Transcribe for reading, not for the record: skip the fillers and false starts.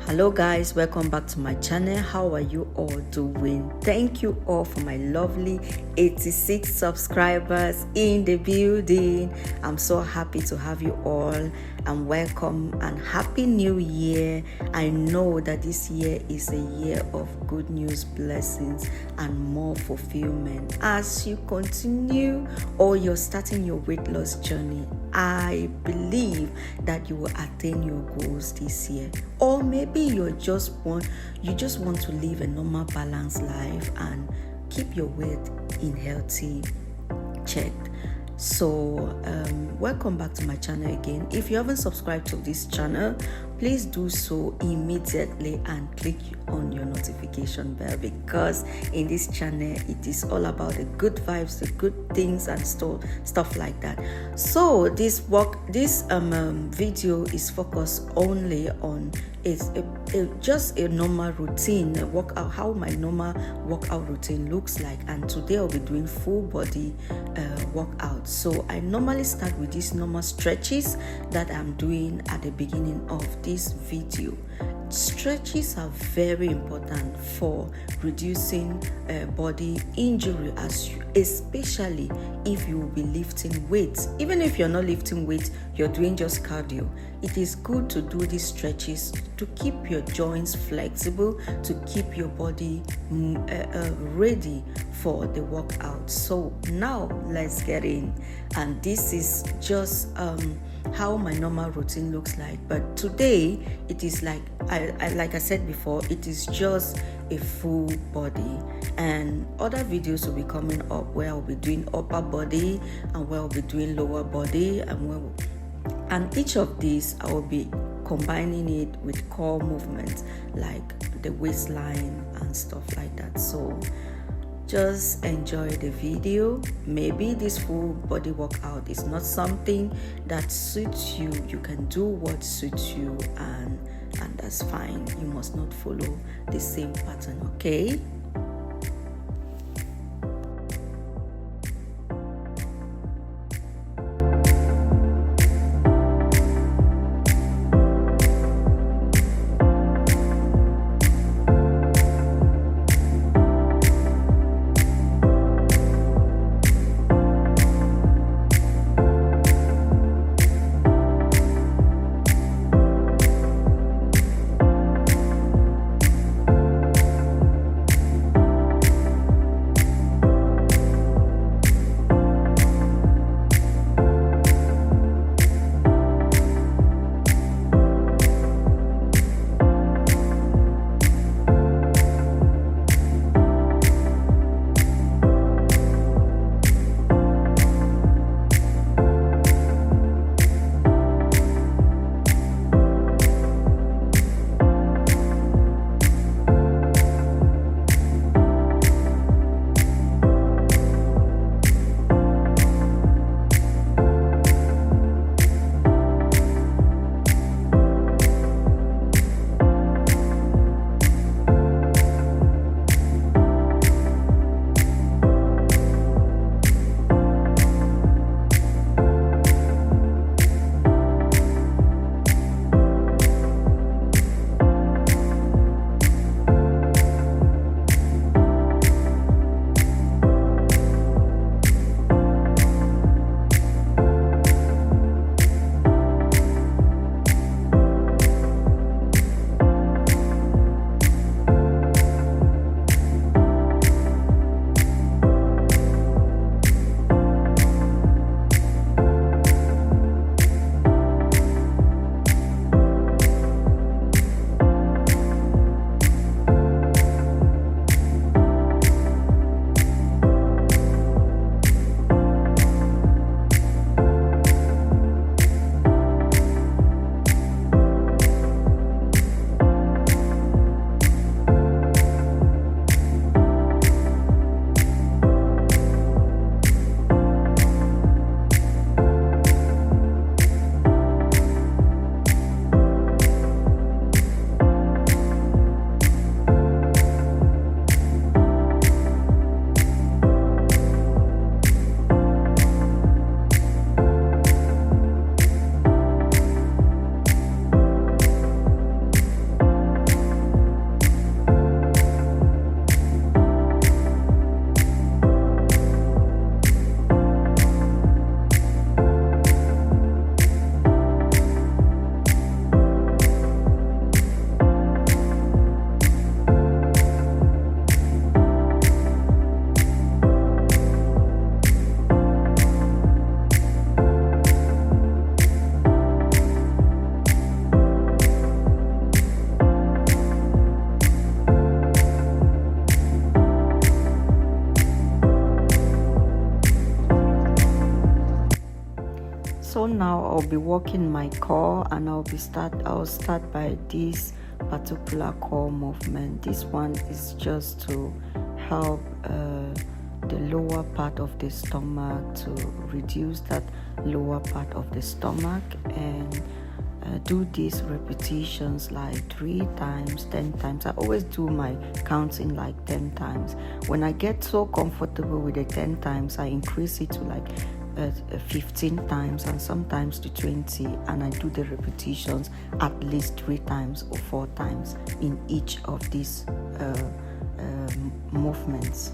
Hello guys, welcome back to my channel. How are you all doing? Thank you all for my lovely 86 subscribers in the building. I'm so happy to have you all, and welcome and happy new year. I know that this year is a year of good news, blessings, and more fulfillment as you continue or you're starting your weight loss journey. I believe that you will attain your goals this year, or maybe you just want to live a normal balanced life and keep your weight in healthy check. So welcome back to my channel again. If you haven't subscribed to this channel, please do so immediately and click on your notification bell, because in this channel it is all about the good vibes, the good things, and stuff like that. So this video is focused only on just a normal routine, a workout, how my normal workout routine looks like. And today I'll be doing full body workout. So I normally start with these normal stretches that I'm doing at the beginning of this video. Stretches are very important for reducing body injury, especially if you will be lifting weights. Even if you're not lifting weights, you're doing just cardio, it is good to do these stretches to keep your joints flexible, to keep your body ready for the workout. So now let's get in, and this is just how my normal routine looks like. But today it is like I said before, it is just a full body, and other videos will be coming up where I'll be doing upper body and where I'll be doing lower body, and each of these I will be combining it with core movements like the waistline and stuff like that. So just enjoy the video. Maybe this full body workout is not something that suits you. You can do what suits you, and that's fine. You must not follow the same pattern, okay? I'll be working my core, and I'll start by this particular core movement. This one is just to help the lower part of the stomach, to reduce that lower part of the stomach, and do these repetitions like 3 times, 10 times. I always do my counting like 10 times. When I get so comfortable with the 10 times, I increase it to like 15 times and sometimes to 20, and I do the repetitions at least 3 times or 4 times in each of these movements.